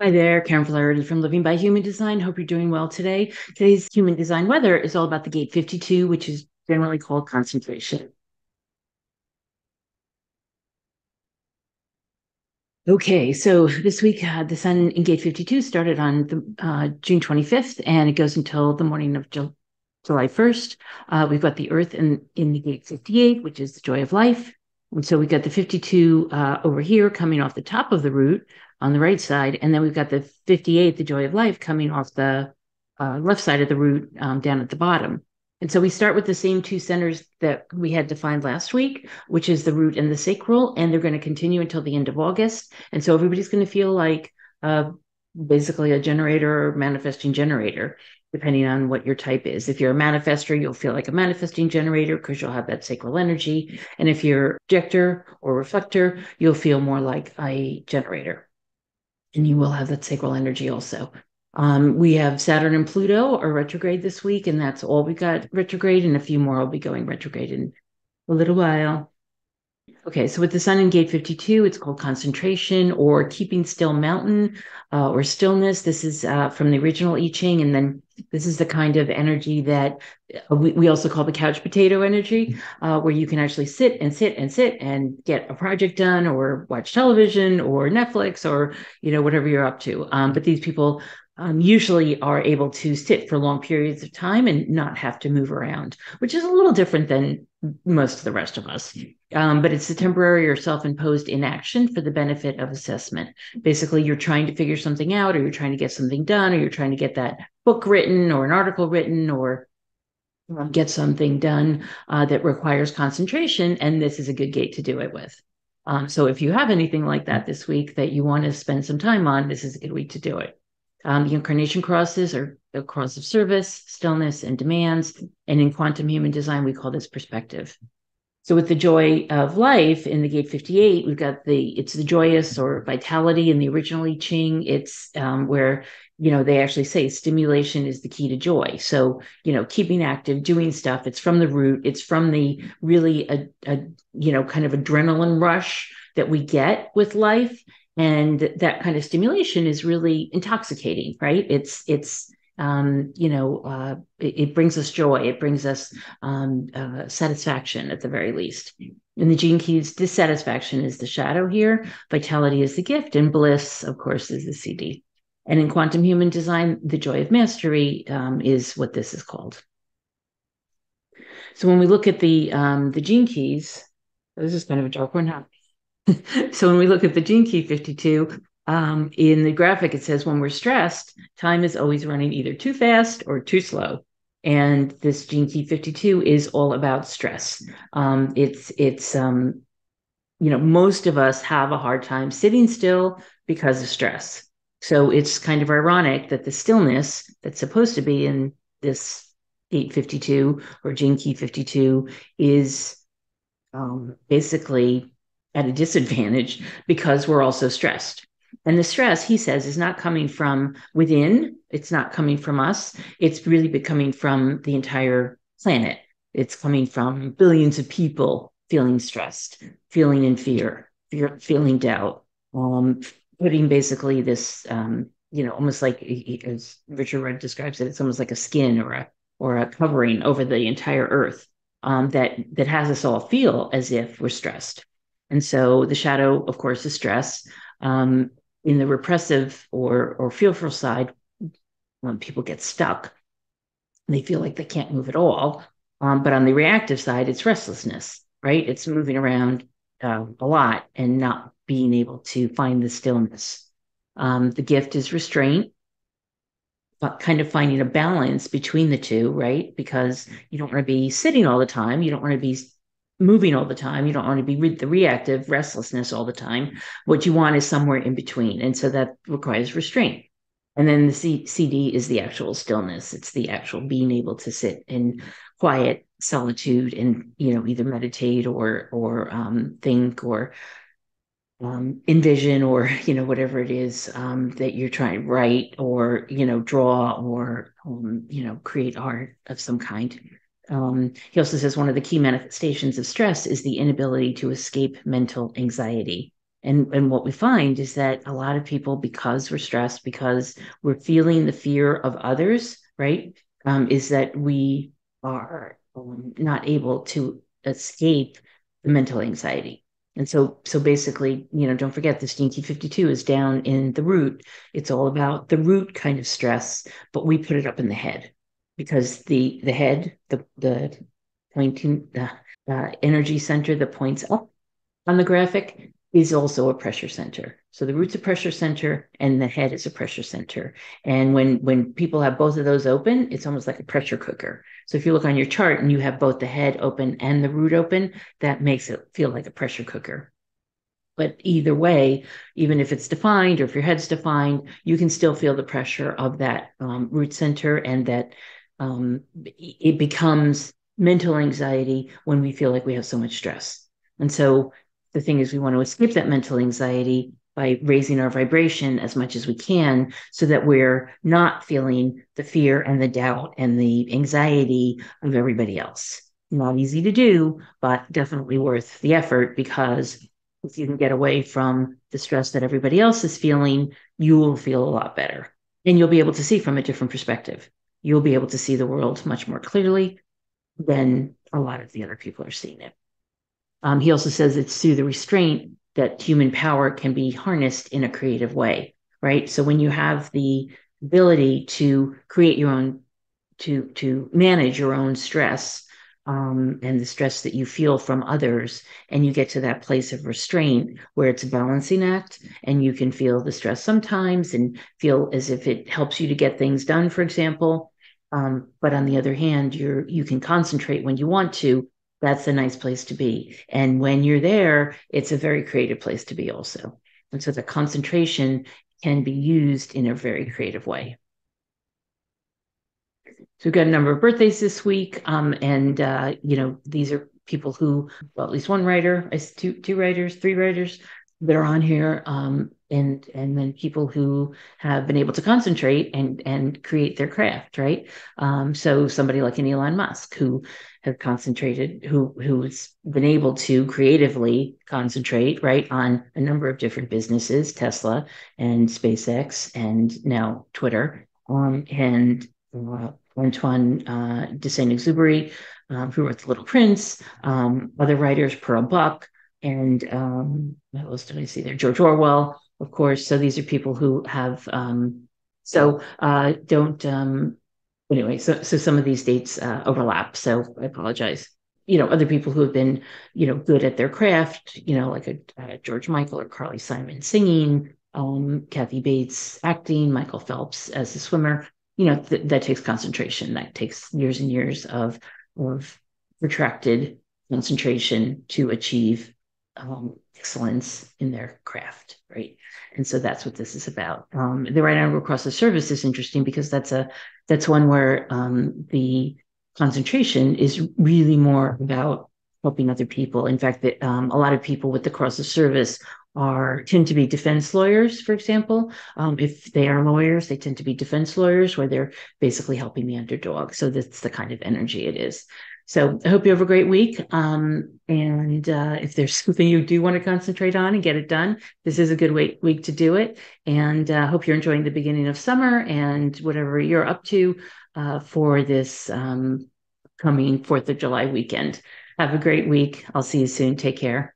Hi there, Karen Flaherty from Living by Human Design. Hope you're doing well today. Today's human design weather is all about the gate 52, which is generally called concentration. Okay, so this week, the sun in gate 52 started on June 25th, and it goes until the morning of July 1st. We've got the earth in the gate 58, which is the joy of life. And so we've got the 52 over here coming off the top of the root on the right side. And then we've got the 58, the joy of life, coming off the left side of the root down at the bottom. And so we start with the same two centers that we had defined last week, which is the root and the sacral, and they're going to continue until the end of August. And so everybody's going to feel like basically a generator or manifesting generator, depending on what your type is. If you're a manifester, you'll feel like a manifesting generator because you'll have that sacral energy. And if you're a projector or reflector, you'll feel more like a generator. And you will have that sacral energy also. We have Saturn and Pluto are retrograde this week, and that's all we got retrograde, and a few more will be going retrograde in a little while. Okay, so with the sun in gate 52, it's called concentration or keeping still mountain or stillness. This is from the original I Ching. And then this is the kind of energy that we also call the couch potato energy, where you can actually sit and sit and sit and get a project done or watch television or Netflix or, whatever you're up to. But these people usually are able to sit for long periods of time and not have to move around, which is a little different than most of the rest of us. But it's a temporary or self-imposed inaction for the benefit of assessment. Basically, you're trying to figure something out, or you're trying to get something done, or you're trying to get that book written or an article written, or get something done that requires concentration. And this is a good gate to do it with. So if you have anything like that this week that you want to spend some time on, this is a good week to do it. The incarnation crosses are the cross of service, stillness, and demands. And in quantum human design, we call this perspective. So with the joy of life in the gate 58, we've got it's the joyous or vitality in the original I Ching. It's where, they actually say stimulation is the key to joy. So, keeping active, doing stuff, it's from the root. It's from the really, kind of adrenaline rush that we get with life. And that kind of stimulation is really intoxicating, right? It brings us joy. It brings us satisfaction at the very least. In the gene keys, dissatisfaction is the shadow here. Vitality is the gift, and bliss, of course, is the CD. And in quantum human design, the joy of mastery is what this is called. So when we look at the gene keys, this is kind of a dark one, huh? So when we look at the gene key 52, in the graphic, it says when we're stressed, time is always running either too fast or too slow. And this gene key 52 is all about stress. Most of us have a hard time sitting still because of stress. So it's kind of ironic that the stillness that's supposed to be in this gate 52 or gene key 52 is basically at a disadvantage because we're also stressed. And the stress, he says, is not coming from within. It's not coming from us. It's really coming from the entire planet. It's coming from billions of people feeling stressed, feeling in feeling doubt, putting basically this, almost like, as Richard Rudd describes it, it's almost like a skin or a covering over the entire earth that has us all feel as if we're stressed. And so the shadow, of course, is stress. In the repressive or fearful side, when people get stuck, they feel like they can't move at all. But on the reactive side, it's restlessness, right? It's moving around a lot and not being able to find the stillness. The gift is restraint, but kind of finding a balance between the two, right? Because you don't want to be sitting all the time. You don't want to be moving all the time. You don't want to be the reactive restlessness all the time. What you want is somewhere in between. And so that requires restraint. And then the CD is the actual stillness. It's the actual being able to sit in quiet solitude and, either meditate or think or envision or, whatever it is that you're trying to write or, draw or, create art of some kind. He also says one of the key manifestations of stress is the inability to escape mental anxiety. And what we find is that a lot of people, because we're stressed, because we're feeling the fear of others, right, is that we are not able to escape the mental anxiety. And so basically, don't forget the Stinky 52 is down in the root. It's all about the root kind of stress, but we put it up in the head because the head, the pointing, the energy center that points up on the graphic is also a pressure center. So the root's a pressure center and the head is a pressure center. And when people have both of those open, it's almost like a pressure cooker. So if you look on your chart and you have both the head open and the root open, that makes it feel like a pressure cooker. But either way, even if it's defined or if your head's defined, you can still feel the pressure of that root center, and that it becomes mental anxiety when we feel like we have so much stress. And so the thing is, we want to escape that mental anxiety by raising our vibration as much as we can so that we're not feeling the fear and the doubt and the anxiety of everybody else. Not easy to do, but definitely worth the effort, because if you can get away from the stress that everybody else is feeling, you will feel a lot better. And you'll be able to see from a different perspective. You'll be able to see the world much more clearly than a lot of the other people are seeing it. He also says it's through the restraint that human power can be harnessed in a creative way, right? So when you have the ability to create your own, to manage your own stress, and the stress that you feel from others, and you get to that place of restraint where it's a balancing act, and you can feel the stress sometimes and feel as if it helps you to get things done, for example. But on the other hand, you can concentrate when you want to. That's a nice place to be. And when you're there, it's a very creative place to be also. And so the concentration can be used in a very creative way. So we've got a number of birthdays this week, and these are people who, well, at least one writer, two writers, three writers that are on here, and then people who have been able to concentrate and create their craft, right? So somebody like an Elon Musk who have concentrated, who's been able to creatively concentrate, right, on a number of different businesses, Tesla and SpaceX, and now Twitter, and Antoine de Saint-Exupéry, who wrote The Little Prince, other writers, Pearl Buck, and what else did I see there? George Orwell, of course. So these are people who have, don't, anyway, so some of these dates overlap. So I apologize. Other people who have been, good at their craft, like a George Michael or Carly Simon singing, Kathy Bates acting, Michael Phelps as a swimmer. That takes concentration. That takes years and years of protracted concentration to achieve excellence in their craft, right? And so that's what this is about. The right angle across the service is interesting because that's one where the concentration is really more about helping other people. In fact, that a lot of people with the cross of service tend to be defense lawyers, for example. If they are lawyers, they tend to be defense lawyers where they're basically helping the underdog. So that's the kind of energy it is. So I hope you have a great week. And if there's something you do want to concentrate on and get it done, this is a good week to do it. And I hope you're enjoying the beginning of summer and whatever you're up to for this coming 4th of July weekend. Have a great week. I'll see you soon. Take care.